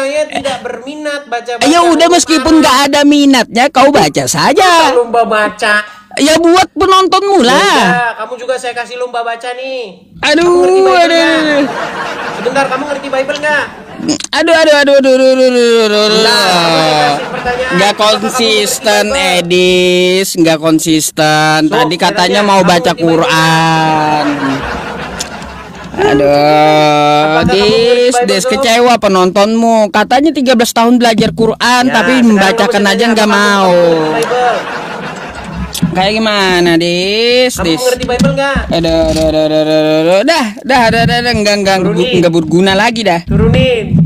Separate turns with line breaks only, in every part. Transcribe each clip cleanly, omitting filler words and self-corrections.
saya tidak berminat baca.
Ya udah, meskipun nggak ada minatnya, kau baca saja.
Lomba baca.
Ya buat penontonmu lah.
Ya, kamu juga saya kasih lomba baca nih.
Aduh.
Sebentar, kamu ngerti Bible nggak?
Aduh. Nggak konsisten, Edis, nggak konsisten. Tadi katanya mau baca Quran. Aduh, Des kecewa penontonmu. Katanya 13 tahun belajar Quran, tapi membacakan aja nggak mau. Kayak gimana, Des?
Kamu ngerti Bible nggak?
Aduh, nggak berguna lagi dah.
Turunin.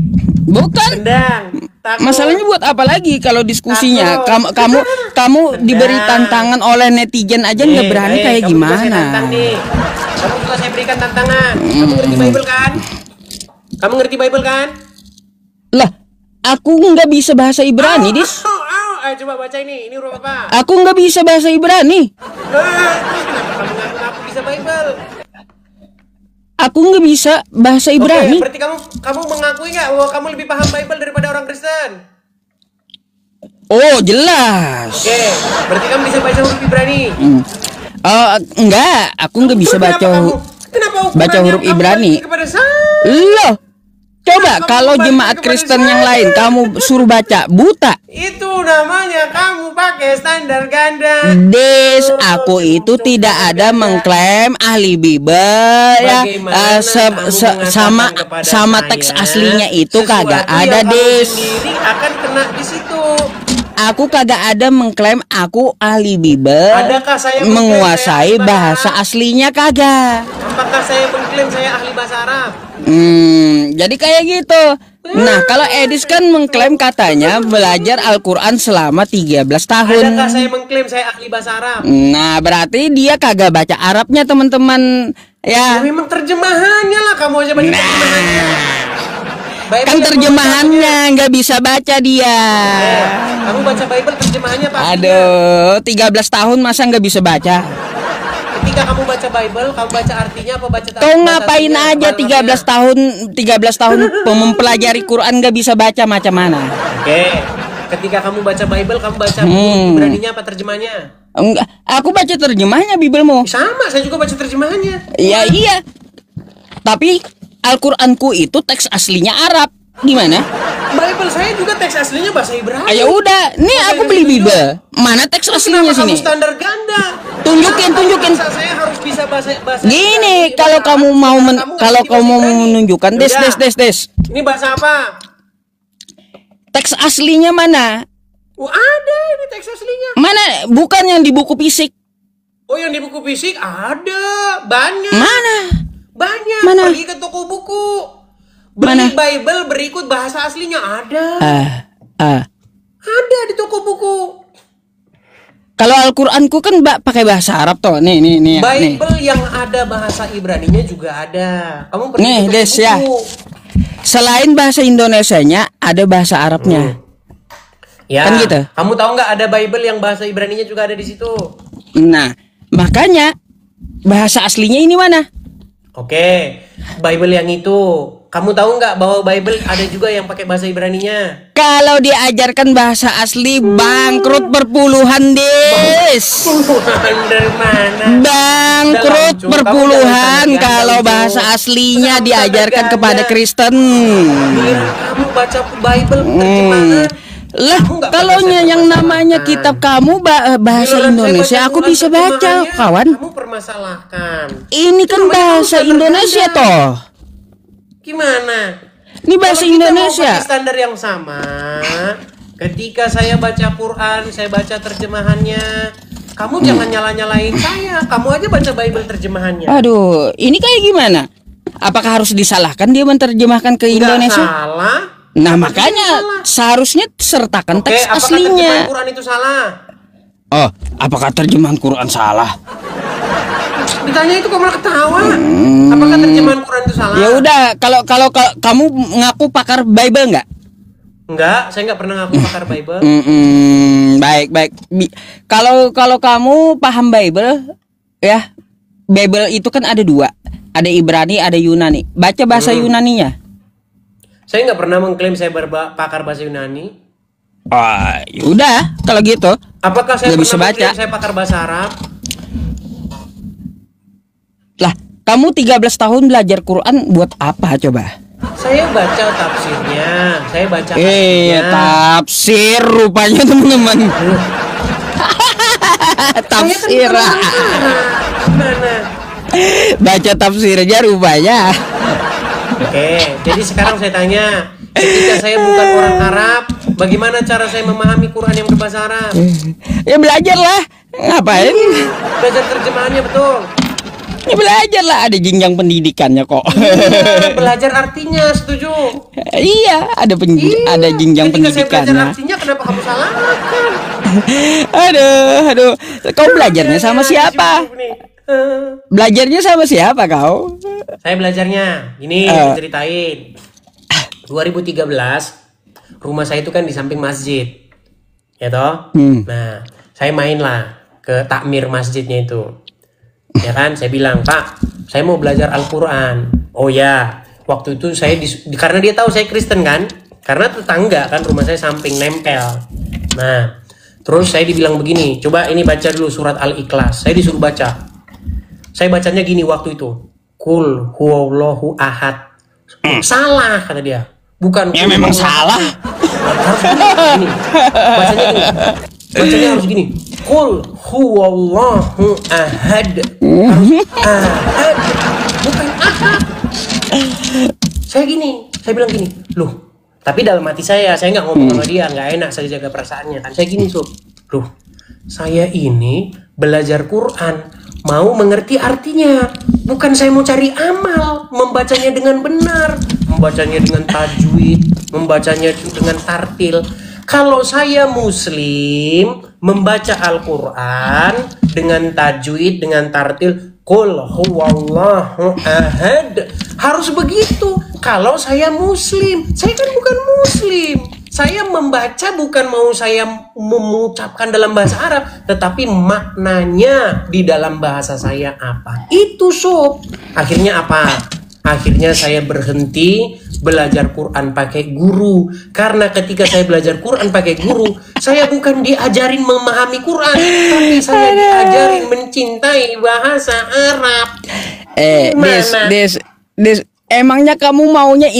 Bukan.
Tendang.
Masalahnya buat apa lagi kalau diskusinya? Kamu diberi tantangan oleh netizen aja nggak berani kayak gimana?
Kamu juga saya berikan tantangan. Kamu ngerti Bible kan? Kamu ngerti Bible kan?
Lah, aku nggak bisa bahasa Ibrani, Dis.
Ayo coba baca ini. Ini huruf apa?
Aku nggak bisa bahasa Ibrani.
Kenapa kamu ngaku bisa Bible?
Aku nggak bisa bahasa Ibrani.
Oke, berarti kamu mengakui nggak bahwa kamu lebih paham Bible daripada orang Kristen?
Oh, jelas.
Oke, berarti kamu bisa baca huruf Ibrani.
Enggak, aku nggak bisa baca huruf Ibrani. Loh, coba kalau jemaat Kristen yang lain kamu suruh baca buta.
Itu namanya kamu pakai standar ganda.
Des, aku itu tidak ada mengklaim ahli Bible ya. Sama teks aslinya itu kagak ada, Des.
Sendiri akan kena di situ.
Aku kagak ada mengklaim aku ahli Bible.
Adakah saya
menguasai bahasa aslinya kagak?
Apakah saya mengklaim saya ahli bahasa Arab?
Jadi kayak gitu. Nah, kalau Edis kan mengklaim katanya belajar Al-Quran selama 13 tahun.
Adakah saya mengklaim saya ahli bahasa Arab?
Nah, berarti dia kagak baca Arabnya, teman-teman. Ya,
memang terjemahannya lah, kamu aja baca terjemahannya.
Kan terjemahannya nggak bisa baca dia.
Kamu baca Bible terjemahannya Pak?
Aduh, 13 tahun masa nggak bisa baca?
Ketika kamu baca Bible, kamu baca artinya apa baca?
Kau ngapain aja 13 tahun mempelajari Quran nggak bisa baca macam mana?
Oke. Ketika kamu baca Bible, kamu baca Ibraninya apa terjemahnya?
Enggak, aku baca terjemahnya Biblemu.
Sama, saya juga baca terjemahannya.
Iya. Tapi Al-Quranku itu teks aslinya Arab. Gimana?
Bible saya juga teks aslinya bahasa Ibrani.
Ayo udah, nih aku beli Bible. Mana teks aslinya sini?
Kamu standar ganda.
Tunjukin.
Saya harus bisa bahasa.
Gini, kalau kamu mau menunjukkan, Des.
Ini bahasa apa?
Teks aslinya mana?
Ada ini teks aslinya.
Mana? Bukan yang di buku fisik.
Oh, yang di buku fisik ada, banyak.
Mana?
Banyak.
Mana?
Pergi ke toko buku. Beli Bible berikut bahasa aslinya ada. Ada di toko buku.
Kalau Al-Qur'anku kan pakai bahasa Arab toh. Nih.
Bible yang ada bahasa Ibraninya juga ada. Kamu pergi ke toko
Des
buku.
ya. Selain bahasa Indonesianya ada bahasa Arabnya.
Ya.
Kan gitu.
Kamu tahu nggak ada Bible yang bahasa Ibraninya juga ada di situ?
Nah, makanya bahasa aslinya ini mana?
Oke, Bible yang itu. Kamu tahu nggak bahwa Bible ada juga yang pakai bahasa Ibraninya?
Kalau diajarkan bahasa asli bangkrut perpuluhan, Des.
Dari mana?
Bangkrut perpuluhan kalau bahasa aslinya diajarkan kepada Kristen.
Kamu baca Bible terjemahan.
Lah, kalau yang namanya kitab kamu bahasa Indonesia, aku bisa baca, kawan.
Kamu permasalahkan.
Ini kan bahasa Indonesia toh.
Gimana?
Ini bahasa Indonesia.
Mau standar yang sama. Ketika saya baca Quran, saya baca terjemahannya. Kamu jangan nyala-nyalain saya. Kamu aja baca Bible terjemahannya.
Aduh, ini kayak gimana? Apakah harus disalahkan dia menerjemahkan ke Indonesia?
Nggak salah.
Nah, makanya seharusnya sertakan teks aslinya.
Apakah terjemahan Quran itu salah?
Oh, apakah terjemahan Quran salah?
Ditanya itu kok malah ketawa. Apakah terjemahan Quran itu salah?
Ya udah, kalau kamu ngaku pakar Bible nggak?
Enggak, saya nggak pernah ngaku pakar Bible.
Baik. Kalau kamu paham Bible, ya, Bible itu kan ada dua, ada Ibrani, ada Yunani. Baca bahasa Yunaninya.
Saya nggak pernah mengklaim saya pakar bahasa Yunani.
Yaudah kalau gitu.
Apakah saya
Nggak bisa
pernah
baca.
mengklaim saya pakar bahasa Arab?
Lah, kamu 13 tahun belajar Quran buat apa coba?
Saya baca tafsirnya, saya baca artinya.
Tafsir rupanya teman-teman. Tafsir.
Saya kan bukan orang Arab. Gimana?
Baca tafsirnya rupanya.
Oke, jadi sekarang saya tanya, ketika saya bukan orang Arab, bagaimana cara saya memahami Quran yang berbahasa Arab?
Ya belajar lah. Ngapain?
Belajar terjemahannya betul.
Ya belajar lah, ada jenjang pendidikannya kok.
Iya, belajar artinya, setuju.
Iya, ada jenjang
Ketika saya belajar
pendidikannya.
artinya, kenapa kamu salahkan?
Aduh. Kau belajarnya sama siapa? Belajarnya sama siapa kau?
Saya belajarnya, ini ceritain. 2013, rumah saya itu kan di samping masjid, ya toh. Nah, saya main lah ke takmir masjidnya itu. Ya kan, saya bilang, Pak, saya mau belajar Al-Quran. Oh ya, waktu itu saya karena dia tahu saya Kristen kan, karena tetangga kan rumah saya samping nempel. Nah, terus saya dibilang begini, coba ini baca dulu surat Al-Ikhlas. Saya disuruh baca. Saya bacanya gini waktu itu, Qul huwallahu ahad. Salah kata dia. Bukan.
Ya memang salah.
Harus gini. Bacanya harus gini. Qul huwallahu ahad. Harus ahad. Bukan ahad. Saya bilang gini. Loh, tapi dalam hati saya nggak ngomong sama dia, nggak enak, saya jaga perasaannya kan. Saya gini, Sob. Loh, saya ini belajar Quran, mau mengerti artinya, bukan saya mau cari amal, membacanya dengan benar, membacanya dengan tajwid, membacanya dengan tartil. Kalau saya muslim, membaca Al-Quran dengan tajwid, dengan tartil, Qul huwallahu ahad, harus begitu. Kalau saya muslim, saya kan bukan muslim. Saya membaca bukan mau saya mengucapkan dalam bahasa Arab, tetapi maknanya di dalam bahasa saya apa. Itu Sob. Akhirnya apa? Akhirnya saya berhenti belajar Quran pakai guru. Karena ketika saya belajar Quran pakai guru, saya bukan diajarin memahami Quran, tapi saya diajarin mencintai bahasa Arab.
Des, emangnya kamu maunya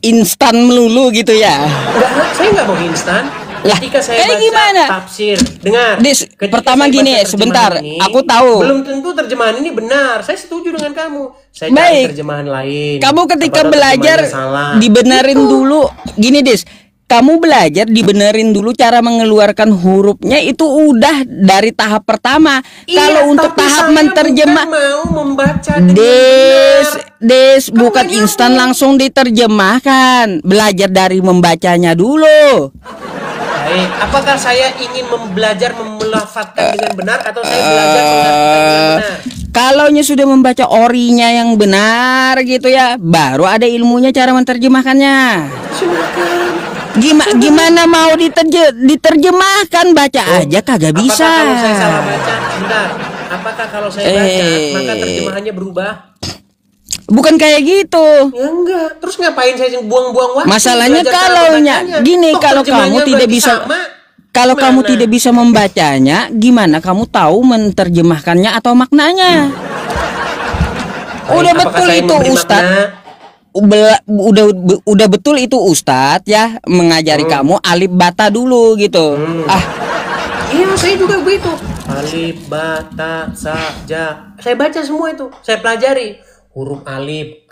instan melulu gitu ya?
Enggak, saya nggak mau instan. Ketika saya baca
gimana?
tafsir, dengar.
Pertama gini, sebentar, aku tahu.
Belum tentu terjemahan ini benar. Saya setuju dengan kamu. Saya cari terjemahan lain.
Kamu ketika belajar dibenerin dulu. Gini, Des. Kamu belajar dibenerin dulu cara mengeluarkan hurufnya, itu udah dari tahap pertama. Kalau untuk tahap menterjemah,
mau membaca
Des, bukan instan langsung diterjemahkan. Belajar dari membacanya dulu.
Baik, apakah saya ingin belajar melafadzkan dengan benar atau saya belajar mengartikan dengan benar?
Kalau sudah membaca orinya yang benar gitu ya, baru ada ilmunya cara menerjemahkannya. Gimana mau diterjemahkan, baca aja kagak bisa.
Apakah kalau saya salah baca, sebentar. Apakah kalau saya baca maka terjemahannya berubah?
Bukan kayak gitu.
Ya enggak. Terus ngapain saya buang-buang waktu?
Masalahnya kalau gini, kalau kamu tidak bisa kamu tidak bisa membacanya, gimana kamu tahu menerjemahkannya atau maknanya? Udah betul itu Ustadz. Udah betul itu Ustadz ya mengajari kamu alif bata dulu gitu.
Iya, saya juga begitu. Alif bata saja. Saya baca semua itu. Saya pelajari. Huruf alif,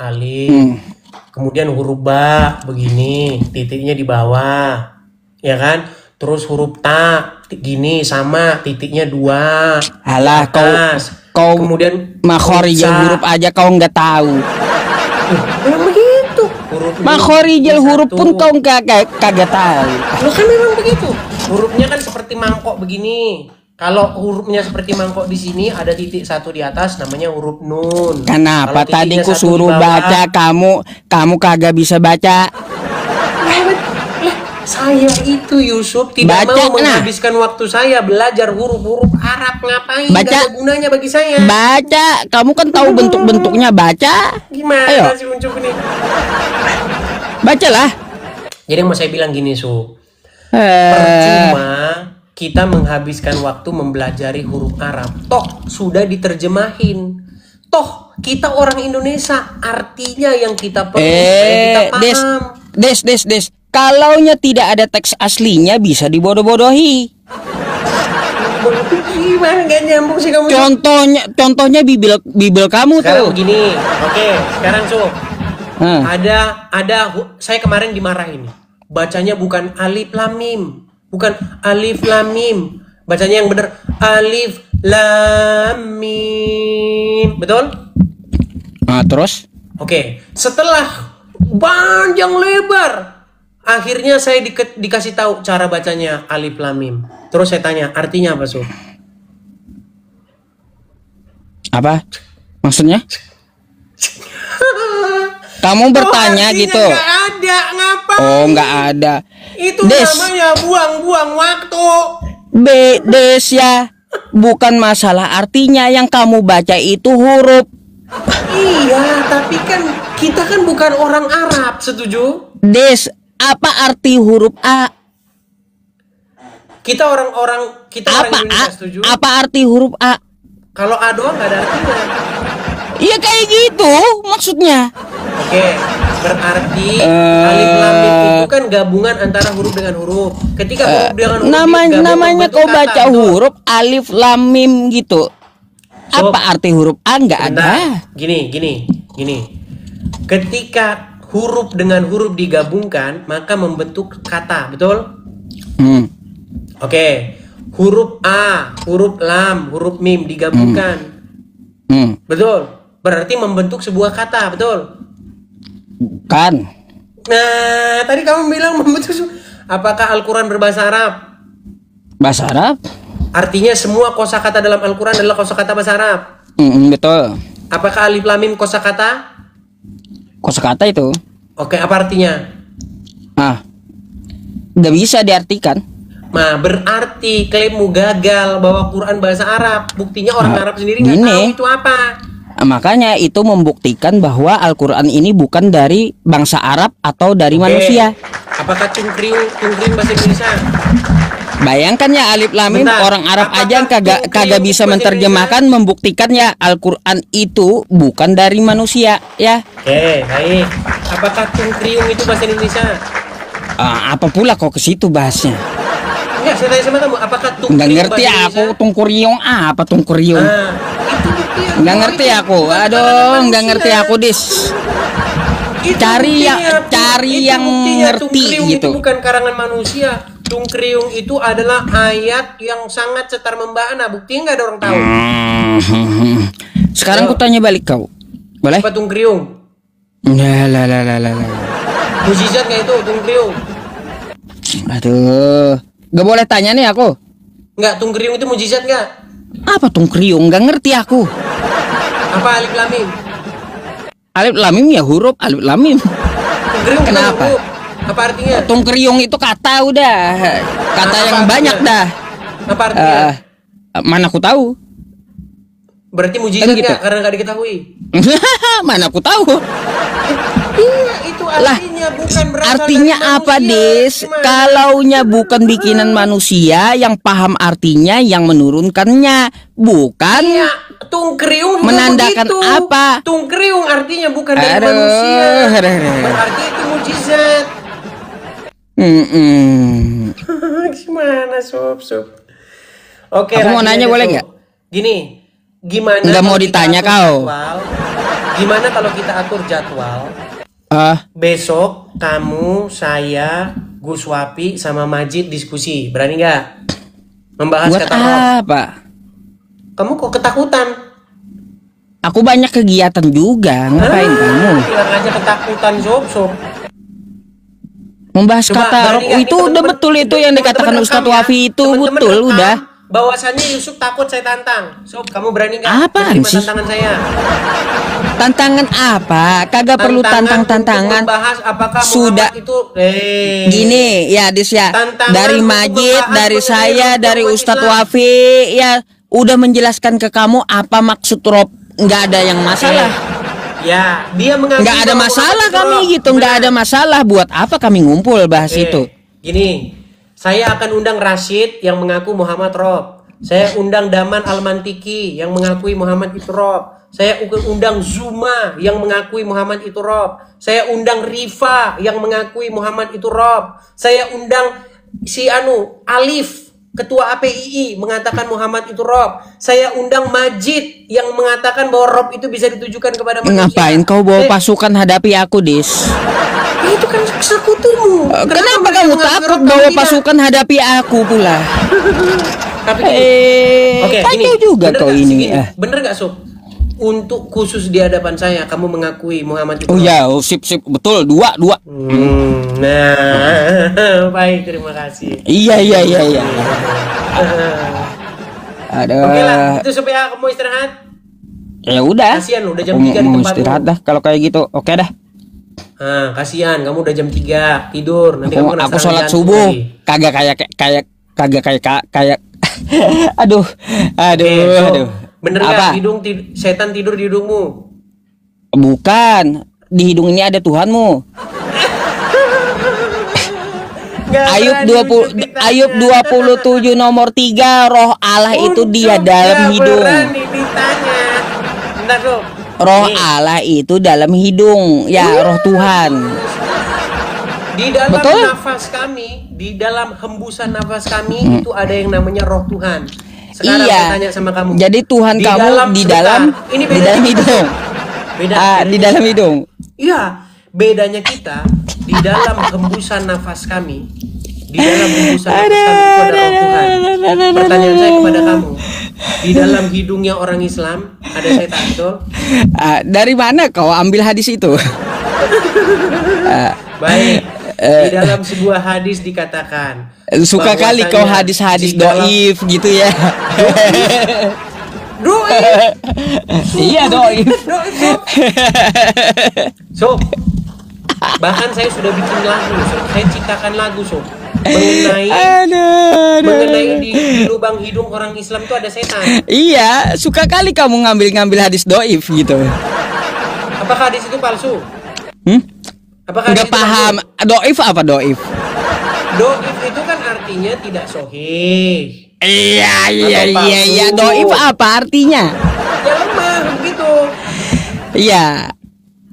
kemudian huruf ba begini, titiknya di bawah, ya kan? Terus huruf ta gini sama titiknya 2.
Alah, kau kemudian makhorijal huruf aja kau nggak tahu.
Memang begitu.
Makhorijal huruf pun kau kagak tahu.
Loh, kan memang begitu. Hurufnya kan seperti mangkok begini. Kalau hurufnya seperti mangkok di sini ada titik 1 di atas, namanya huruf nun.
Kenapa tadi ku suruh baca kamu kagak bisa baca?
Saya itu Yusuf tidak mau menghabiskan waktu saya belajar huruf-huruf Arab, ngapain?
Baca.
Gak ada gunanya bagi saya.
Baca, kamu kan tahu bentuk-bentuknya, baca.
Gimana sih Ucup ini?
Bacalah.
Jadi yang mau saya bilang gini, Su.
Eh,
Percuma kita menghabiskan waktu mempelajari huruf Arab. Toh sudah diterjemahin. Toh kita orang Indonesia, artinya yang kita perlu supaya kita paham.
Des. Kalaunya tidak ada teks aslinya bisa dibodoh-bodohi.
Gimana nggak nyambung sih kamu?
Contohnya Bible kamu
Sekarang
tuh.
begini, oke. Sekarang Su,
Hah.
saya kemarin dimarahin. Bacanya bukan alif lam mim, bukan alif lam mim. Bacanya yang benar alif lam mim. Betul?
Nah, terus?
Oke, setelah panjang lebar, akhirnya saya dikasih tahu cara bacanya alif lam mim. Terus saya tanya, artinya apa, Su?
Apa? Maksudnya? Kamu bertanya
artinya
gitu.
Nggak ada, ngapain?
Oh, nggak ada.
Itu
Des.
namanya buang-buang waktu.
Des ya. Bukan masalah artinya, yang kamu baca itu huruf.
Iya, tapi kan kita kan bukan orang Arab, setuju?
Des, apa arti huruf A?
Kita orang Indonesia, setuju?
Apa arti huruf A?
Kalau A doang nggak ada artinya.
Iya kayak gitu maksudnya.
Oke, berarti alif lam mim itu kan gabungan antara huruf dengan huruf. Ketika huruf dengan huruf
Namanya
membentuk
kau
kata,
baca
betul?
huruf alif lam mim gitu.
Sob,
Apa arti huruf A? Nggak ada.
Gini. Ketika huruf dengan huruf digabungkan, maka membentuk kata, betul? Oke, huruf A, huruf lam, huruf mim digabungkan, betul? Berarti membentuk sebuah kata, betul?
Kan?
Nah, tadi kamu bilang membentuk. Apakah Al-Quran berbahasa Arab?
Bahasa Arab?
Artinya semua kosakata dalam Al-Quran adalah kosakata bahasa Arab.
Betul.
Apakah alif lam mim kosakata?
Kosakata itu.
Oke, apa artinya?
Nggak bisa diartikan.
Nah, berarti klaimmu gagal bahwa Quran bahasa Arab. Buktinya orang Arab sendiri nggak
gini.
tahu itu apa.
Makanya itu membuktikan bahwa Al-Quran ini bukan dari bangsa Arab atau dari manusia.
Apakah tungkriung bahasa Indonesia?
Bayangkan ya alif lam mim,
Bentar.
orang Arab
Apakah
aja yang kagak bisa
bahasa
menerjemahkan, membuktikan ya Al-Quran itu bukan dari manusia ya.
Oke, baik. Apakah tungkriung itu bahasa Indonesia?
Apa pula kok ke situ bahasnya?
Enggak, saya tanya sama kamu, apakah tungkriung
Nggak ngerti
bahasa
aku
Indonesia?
tungkuriung apa tungkuriung?
Nah, itu bukti yang
Nggak
bahwa
ngerti
itu
aku.
bukan
Aduh,
karangan
nggak ngerti
manusia.
aku dis.
Itu
Cari
buktinya,
yang
buktinya
ngerti
tungkriung
gitu.
Itu bukan karangan manusia. Tungkriung itu adalah ayat yang sangat cetar membahana. Buktinya nggak ada orang tahu.
Sekarang
Ayo.
ku tanya balik kau, boleh?
Apa tungkriung?
Lah.
Mujizat nggak itu tungkriung?
Aduh, nggak boleh tanya nih aku.
Nggak, tungkriung itu mujizat nggak?
Apa tungkriung? Nggak ngerti aku.
Apa alif lam mim?
Alif lam mim ya huruf alif lam mim.
Tungkriung bukan
Kenapa?
huruf. Apa artinya?
Tungkriung itu kata udah, kata
Apa
yang
artinya?
banyak dah.
Apa artinya?
Mana aku tahu?
Berarti mujizat
kan gitu.
nggak? Karena nggak diketahui.
Mana aku tahu?
Iya, itu artinya bukan berasal
Artinya
dari
apa,
manusia.
Des?
Gimana?
Kalaunya bukan bikinan manusia, yang paham artinya, yang menurunkannya, bukan.
Iya, tungkriung juga
Menandakan
begitu.
apa?
Tungkriung artinya bukan dari
Aduh,
manusia.
aduh.
Berarti itu mujizat. Gimana, Sob? Oke,
Aku mau
lagi
nanya
ada,
boleh
Sob.
nggak?
Gini, gimana?
Nggak mau
kalau kita
ditanya
atur
kau.
jadwal? Gimana kalau kita atur jadwal? Besok kamu, saya, Gus Wapi sama Majid diskusi. Berani nggak? Membahas
Buat
kata roh.
apa?
Kamu kok ketakutan?
Aku banyak kegiatan juga. Ngapain kamu?
Bilang aja ketakutan, Sob.
Membahas
Coba,
kata
berani
roh
nggak nih,
itu udah
teman-teman?
betul itu yang dikatakan
Teman-teman
Ustadz
rekam ya.
Wafi itu
Teman-teman
betul
rekam
udah.
Bahwasannya Yusuf takut saya tantang. Sob, kamu berani nggak
Apaan
menerima
sih?
tantangan saya?
Tantangan apa? Kagak perlu tantang-tantangan.
Untuk membahas apakah
Sudah.
Muhammad itu
Gini ya Dis ya,
Tantangan
dari
untuk
Majid,
membahas
dari
mengenai
saya,
rukun
dari
umat
Ustadz
Islam.
Wafi ya udah menjelaskan ke kamu apa maksud rob. Nggak ada yang masalah.
Ya, dia mengakui
Nggak ada
bahwa
masalah
Muhammad itu
kami
roh.
gitu, nggak
Gimana?
ada masalah. Buat apa kami ngumpul bahas
Oke,
itu?
Gini, saya akan undang Rashid yang mengaku Muhammad roh. Saya undang Daman Al-Mantiki yang mengakui Muhammad itu roh. Saya undang Zuma yang mengakui Muhammad itu roh. Saya undang Rifa yang mengakui Muhammad itu roh. Saya undang si Alif, ketua APII, mengatakan Muhammad itu roh. Saya undang Majid yang mengatakan bahwa roh itu bisa ditujukan kepada manusia.
Ngapain kau bawa pasukan hadapi aku, Dis?
Itu kan sekutumu.
Kenapa kamu takut bawa pasukan hadapi aku pula?
Tapi
Oke, kacau juga kau ini.
Bener gak, Sob? Untuk khusus di hadapan saya, kamu mengakui Muhammad itu.
Oh ya, sip, betul, dua.
Nah, baik, terima kasih.
Iya. Ada.
Oke lah, itu supaya kamu istirahat.
Ya udah.
Kasihan lu, udah jam 3
Aku
di
mau
tempatmu.
istirahat dah kalau kayak gitu. Oke dah.
Kasihan, kamu udah jam 3 tidur. Nanti kamu kena
Aku
serangan
sholat
jantung
subuh.
lagi.
Kagak kayak. Aduh.
Sob, bener
Apa?
gak setan tidur di hidungmu?
Bukan. Di hidung ini ada Tuhanmu. Ayub 27 nomor 3, roh Allah itu dia dalam hidung.
Bentar, Sob.
Roh Allah itu dalam hidung. Ya, roh Tuhan.
Di dalam
Betul?
nafas kami, di dalam hembusan nafas kami itu ada yang namanya roh Tuhan. Sekarang
Iya.
saya tanya sama kamu.
Jadi Tuhan kamu di dalam
Ini
di dalam hidung. Di dalam hidung.
Iya, bedanya kita di dalam hembusan nafas kami, di dalam hembusan nafas kami itu ada roh Tuhan. Pertanyaan saya kepada kamu, di dalam hidungnya orang Islam ada setan, betul?
Dari mana kau ambil hadis itu?
Baik. Di dalam sebuah hadis dikatakan,
Suka kali kau
bahwasanya
hadis-hadis
di dalam-
doif gitu ya.
Doif.
Iya doif.
Sob, bahkan saya sudah bikin lagu, Sob. Saya ciptakan lagu, Sob, mengenai di lubang hidung orang Islam itu ada setan.
Iya, suka kali kamu ngambil hadis doif gitu.
Apakah hadis itu palsu? Apakah
Nggak
hadis itu
paham.
palsu?
Doif apa doif?
Doif itu kan artinya tidak sahih.
Iya.
palsu.
Doif apa artinya?
Ya lemah begitu.
Iya.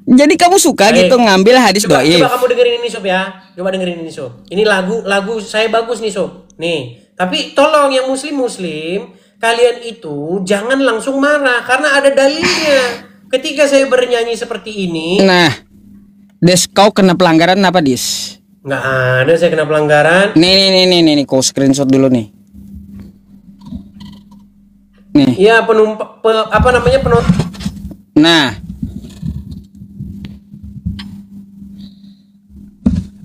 Jadi kamu suka gitu ngambil hadis doif.
Coba kamu dengerin ini, Sob, ya. Coba dengerin ini, Sob. Ini lagu saya bagus nih, Sob. Nih. Tapi tolong yang muslim kalian itu jangan langsung marah karena ada dalilnya. Ketika saya bernyanyi seperti ini,
Nah, Des, kau kena pelanggaran apa, Dis?
nggak ada saya kena pelanggaran.
Nih, kau screenshot dulu nih. Nih.
Ya
Nah.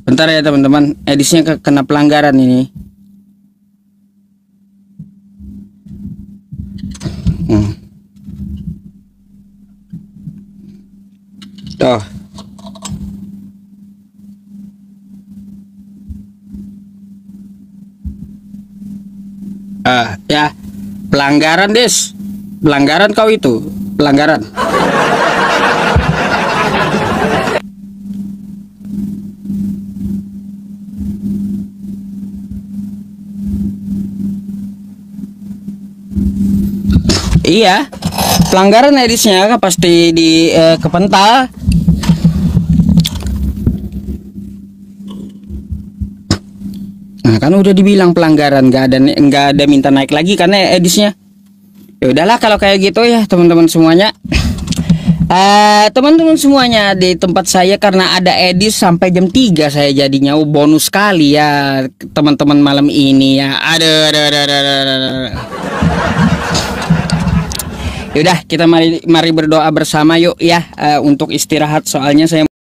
Bentar ya teman-teman, edisnya kena pelanggaran ini. Tuh. Ya. Pelanggaran, Des. Pelanggaran kau itu. Pelanggaran. Iya. Pelanggaran edisnya kan pasti di kepental. Nah, kan udah dibilang pelanggaran, nggak ada minta naik lagi karena edisnya. Ya udahlah kalau kayak gitu ya teman-teman semuanya. Teman-teman semuanya di tempat saya karena ada edis sampai jam 3 saya jadinya bonus sekali ya teman-teman malam ini ya. Aduh. Yaudah kita mari berdoa bersama yuk ya untuk istirahat soalnya saya